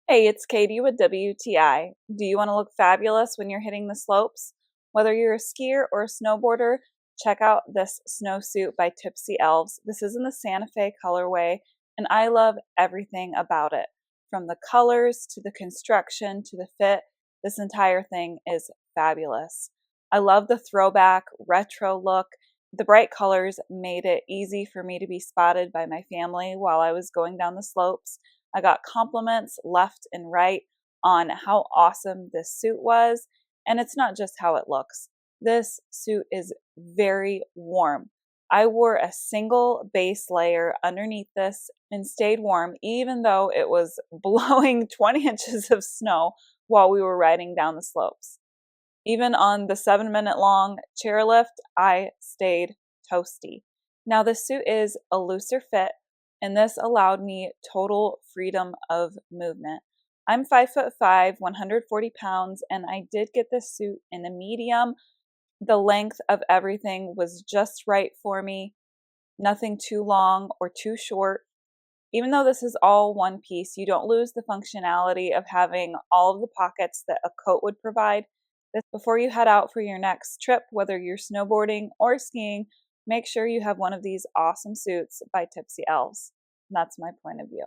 Hey, it's Katie with WTI. Do you want to look fabulous when you're hitting the slopes? Whether you're a skier or a snowboarder, check out this snowsuit by Tipsy Elves. This is in the Santa Fe colorway, and I love everything about it. From the colors to the construction to the fit, this entire thing is fabulous. I love the throwback retro look. The bright colors made it easy for me to be spotted by my family while I was going down the slopes. I got compliments left and right on how awesome this suit was, and it's not just how it looks. This suit is very warm. I wore a single base layer underneath this and stayed warm even though it was blowing 20 inches of snow while we were riding down the slopes. Even on the 7-minute long chairlift, I stayed toasty. Now, this suit is a looser fit, and this allowed me total freedom of movement. I'm 5'5", 140 pounds, and I did get this suit in a medium. The length of everything was just right for me, nothing too long or too short. Even though this is all one piece, you don't lose the functionality of having all of the pockets that a coat would provide. Before you head out for your next trip, whether you're snowboarding or skiing, make sure you have one of these awesome suits by Tipsy Elves. That's my point of view.